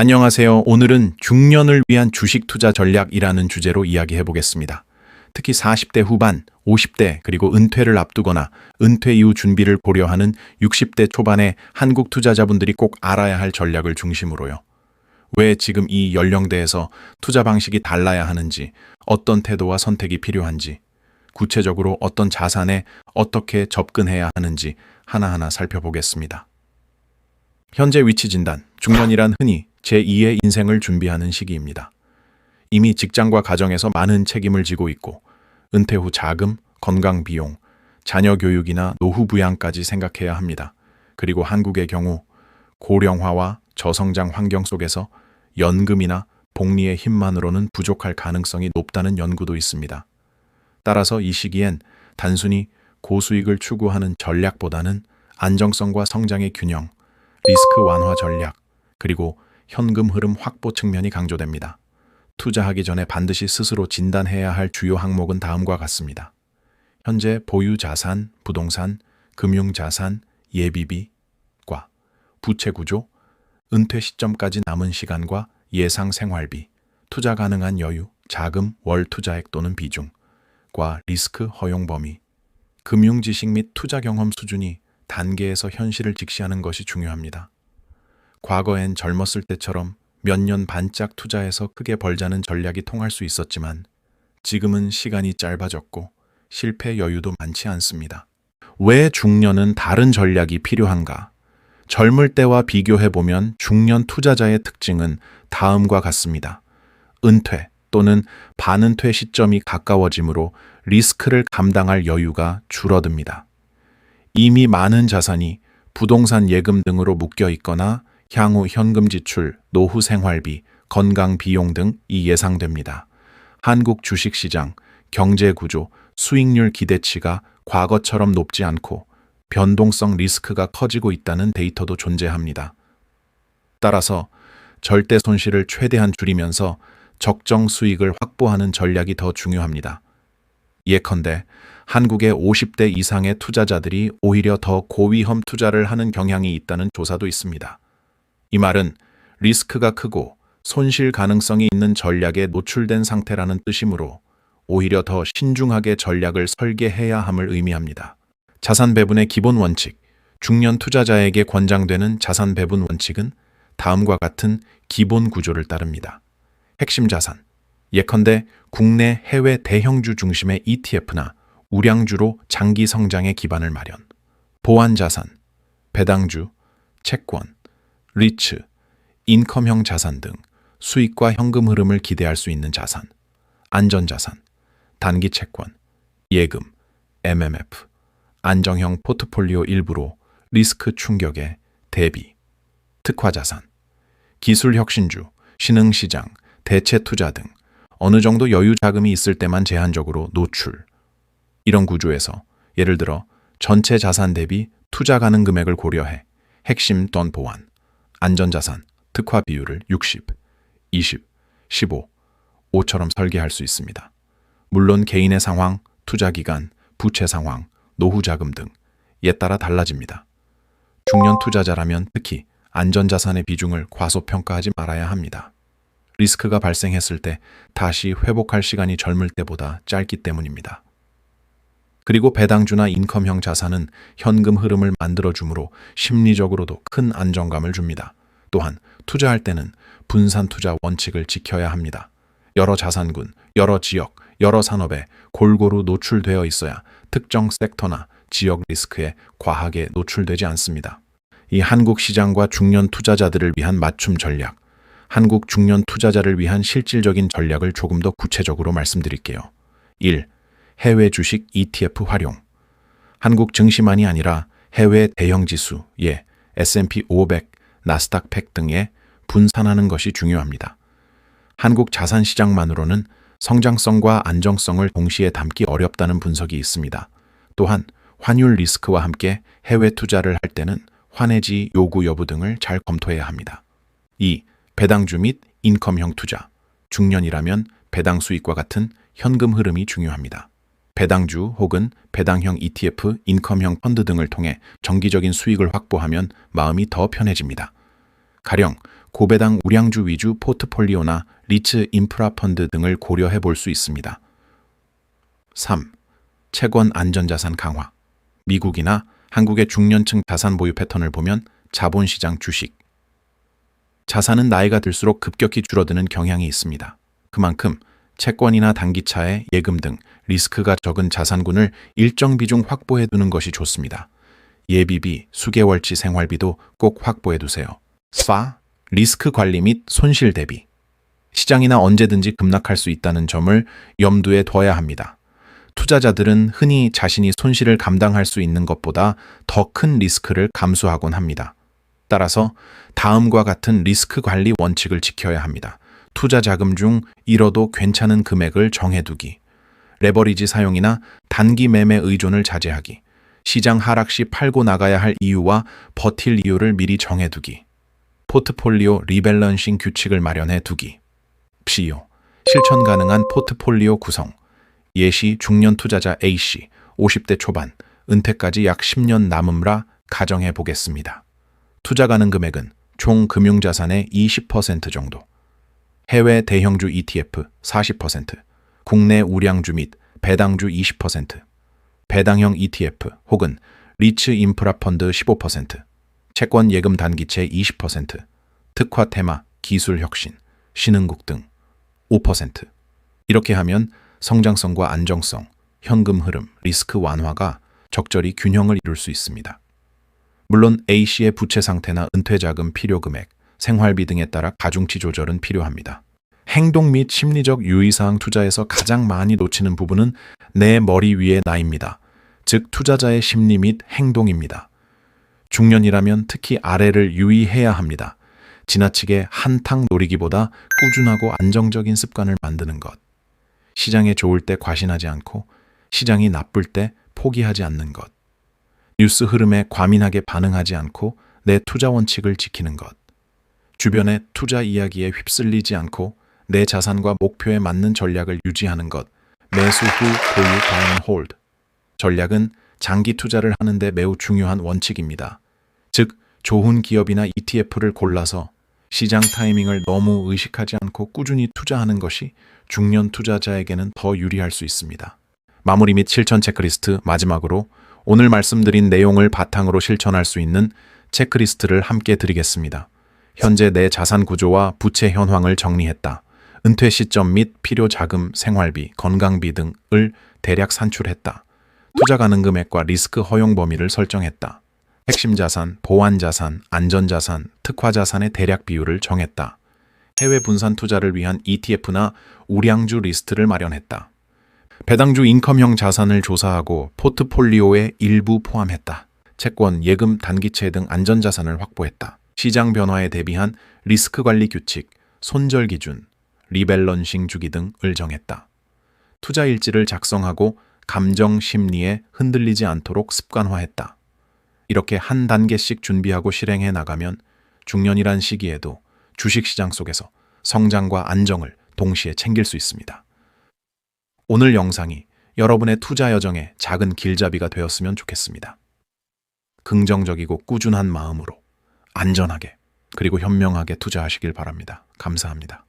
안녕하세요. 오늘은 중년을 위한 주식 투자 전략이라는 주제로 이야기해 보겠습니다. 특히 40대 후반, 50대 그리고 은퇴를 앞두거나 은퇴 이후 준비를 고려하는 60대 초반의 한국 투자자분들이 꼭 알아야 할 전략을 중심으로요. 왜 지금 이 연령대에서 투자 방식이 달라야 하는지, 어떤 태도와 선택이 필요한지, 구체적으로 어떤 자산에 어떻게 접근해야 하는지 하나하나 살펴보겠습니다. 현재 위치 진단, 중년이란 흔히 제2의 인생을 준비하는 시기입니다. 이미 직장과 가정에서 많은 책임을 지고 있고 은퇴 후 자금, 건강 비용, 자녀 교육이나 노후 부양까지 생각해야 합니다. 그리고 한국의 경우 고령화와 저성장 환경 속에서 연금이나 복리의 힘만으로는 부족할 가능성이 높다는 연구도 있습니다. 따라서 이 시기엔 단순히 고수익을 추구하는 전략보다는 안정성과 성장의 균형, 리스크 완화 전략, 그리고 현금 흐름 확보 측면이 강조됩니다. 투자하기 전에 반드시 스스로 진단해야 할 주요 항목은 다음과 같습니다. 현재 보유 자산, 부동산, 금융 자산, 예비비과 부채 구조, 은퇴 시점까지 남은 시간과 예상 생활비, 투자 가능한 여유, 자금, 월 투자액 또는 비중과 리스크 허용 범위, 금융 지식 및 투자 경험 수준이 단계에서 현실을 직시하는 것이 중요합니다. 과거엔 젊었을 때처럼 몇 년 반짝 투자해서 크게 벌자는 전략이 통할 수 있었지만 지금은 시간이 짧아졌고 실패 여유도 많지 않습니다. 왜 중년은 다른 전략이 필요한가? 젊을 때와 비교해보면 중년 투자자의 특징은 다음과 같습니다. 은퇴 또는 반은퇴 시점이 가까워지므로 리스크를 감당할 여유가 줄어듭니다. 이미 많은 자산이 부동산 예금 등으로 묶여 있거나 향후 현금 지출, 노후 생활비, 건강 비용 등이 예상됩니다. 한국 주식시장, 경제 구조, 수익률 기대치가 과거처럼 높지 않고 변동성 리스크가 커지고 있다는 데이터도 존재합니다. 따라서 절대 손실을 최대한 줄이면서 적정 수익을 확보하는 전략이 더 중요합니다. 예컨대 한국의 50대 이상의 투자자들이 오히려 더 고위험 투자를 하는 경향이 있다는 조사도 있습니다. 이 말은 리스크가 크고 손실 가능성이 있는 전략에 노출된 상태라는 뜻이므로 오히려 더 신중하게 전략을 설계해야 함을 의미합니다. 자산 배분의 기본 원칙, 중년 투자자에게 권장되는 자산 배분 원칙은 다음과 같은 기본 구조를 따릅니다. 핵심 자산, 예컨대 국내 해외 대형주 중심의 ETF나 우량주로 장기 성장의 기반을 마련. 보완 자산, 배당주, 채권, 리츠, 인컴형 자산 등 수익과 현금 흐름을 기대할 수 있는 자산, 안전자산, 단기 채권, 예금, MMF, 안정형 포트폴리오 일부로 리스크 충격에 대비, 특화자산, 기술혁신주, 신흥시장, 대체투자 등 어느 정도 여유 자금이 있을 때만 제한적으로 노출. 이런 구조에서 예를 들어 전체 자산 대비 투자 가능 금액을 고려해 핵심 또는 보완, 안전자산, 특화 비율을 60, 20, 15, 5처럼 설계할 수 있습니다. 물론 개인의 상황, 투자 기간, 부채 상황, 노후 자금 등에 따라 달라집니다. 중년 투자자라면 특히 안전자산의 비중을 과소평가하지 말아야 합니다. 리스크가 발생했을 때 다시 회복할 시간이 젊을 때보다 짧기 때문입니다. 그리고 배당주나 인컴형 자산은 현금 흐름을 만들어주므로 심리적으로도 큰 안정감을 줍니다. 또한 투자할 때는 분산 투자 원칙을 지켜야 합니다. 여러 자산군, 여러 지역, 여러 산업에 골고루 노출되어 있어야 특정 섹터나 지역 리스크에 과하게 노출되지 않습니다. 이 한국 시장과 중년 투자자들을 위한 맞춤 전략, 한국 중년 투자자를 위한 실질적인 전략을 조금 더 구체적으로 말씀드릴게요. 1. 해외 주식 ETF 활용. 한국 증시만이 아니라 해외 대형 지수, S&P 500, 나스닥 100 등에 분산하는 것이 중요합니다. 한국 자산 시장만으로는 성장성과 안정성을 동시에 담기 어렵다는 분석이 있습니다. 또한 환율 리스크와 함께 해외 투자를 할 때는 환해지 요구 여부 등을 잘 검토해야 합니다. 2. 배당주 및 인컴형 투자. 중년이라면 배당 수익과 같은 현금 흐름이 중요합니다. 배당주 혹은 배당형 ETF, 인컴형 펀드 등을 통해 정기적인 수익을 확보하면 마음이 더 편해집니다. 가령 고배당 우량주 위주 포트폴리오나 리츠 인프라 펀드 등을 고려해 볼 수 있습니다. 3. 채권 안전자산 강화. 미국이나 한국의 중년층 자산 보유 패턴을 보면 자본시장 주식. 자산은 나이가 들수록 급격히 줄어드는 경향이 있습니다. 그만큼 채권이나 단기차에 예금 등 리스크가 적은 자산군을 일정 비중 확보해 두는 것이 좋습니다. 예비비, 수개월치 생활비도 꼭 확보해 두세요. 4. 리스크 관리 및 손실 대비. 시장이나 언제든지 급락할 수 있다는 점을 염두에 둬야 합니다. 투자자들은 흔히 자신이 손실을 감당할 수 있는 것보다 더 큰 리스크를 감수하곤 합니다. 따라서 다음과 같은 리스크 관리 원칙을 지켜야 합니다. 투자 자금 중 잃어도 괜찮은 금액을 정해두기. 레버리지 사용이나 단기 매매 의존을 자제하기. 시장 하락 시 팔고 나가야 할 이유와 버틸 이유를 미리 정해두기. 포트폴리오 리밸런싱 규칙을 마련해 두기. PO, 실천 가능한 포트폴리오 구성. 예시 중년 투자자 A씨, 50대 초반, 은퇴까지 약 10년 남음라 가정해 보겠습니다. 투자 가능 금액은 총 금융자산의 20% 정도. 해외 대형주 ETF 40%, 국내 우량주 및 배당주 20%, 배당형 ETF 혹은 리츠 인프라 펀드 15%, 채권 예금 단기채 20%, 특화 테마, 기술 혁신, 신흥국 등 5%. 이렇게 하면 성장성과 안정성, 현금 흐름, 리스크 완화가 적절히 균형을 이룰 수 있습니다. 물론 A씨의 부채 상태나 은퇴 자금 필요 금액, 생활비 등에 따라 가중치 조절은 필요합니다. 행동 및 심리적 유의사항 투자에서 가장 많이 놓치는 부분은 내 머리 위의 나입니다. 즉 투자자의 심리 및 행동입니다. 중년이라면 특히 아래를 유의해야 합니다. 지나치게 한탕 노리기보다 꾸준하고 안정적인 습관을 만드는 것. 시장에 좋을 때 과신하지 않고 시장이 나쁠 때 포기하지 않는 것. 뉴스 흐름에 과민하게 반응하지 않고 내 투자 원칙을 지키는 것. 주변의 투자 이야기에 휩쓸리지 않고 내 자산과 목표에 맞는 전략을 유지하는 것. 매수 후 보유 바이 홀드. 전략은 장기 투자를 하는데 매우 중요한 원칙입니다. 즉, 좋은 기업이나 ETF를 골라서 시장 타이밍을 너무 의식하지 않고 꾸준히 투자하는 것이 중년 투자자에게는 더 유리할 수 있습니다. 마무리 및 실천 체크리스트. 마지막으로 오늘 말씀드린 내용을 바탕으로 실천할 수 있는 체크리스트를 함께 드리겠습니다. 현재 내 자산 구조와 부채 현황을 정리했다. 은퇴 시점 및 필요 자금, 생활비, 건강비 등을 대략 산출했다. 투자 가능 금액과 리스크 허용 범위를 설정했다. 핵심 자산, 보완 자산, 안전 자산, 특화 자산의 대략 비율을 정했다. 해외 분산 투자를 위한 ETF나 우량주 리스트를 마련했다. 배당주 인컴형 자산을 조사하고 포트폴리오에 일부 포함했다. 채권, 예금, 단기채 등 안전 자산을 확보했다. 시장 변화에 대비한 리스크 관리 규칙, 손절 기준, 리밸런싱 주기 등을 정했다. 투자 일지를 작성하고 감정 심리에 흔들리지 않도록 습관화했다. 이렇게 한 단계씩 준비하고 실행해 나가면 중년이란 시기에도 주식시장 속에서 성장과 안정을 동시에 챙길 수 있습니다. 오늘 영상이 여러분의 투자 여정에 작은 길잡이가 되었으면 좋겠습니다. 긍정적이고 꾸준한 마음으로 안전하게 그리고 현명하게 투자하시길 바랍니다. 감사합니다.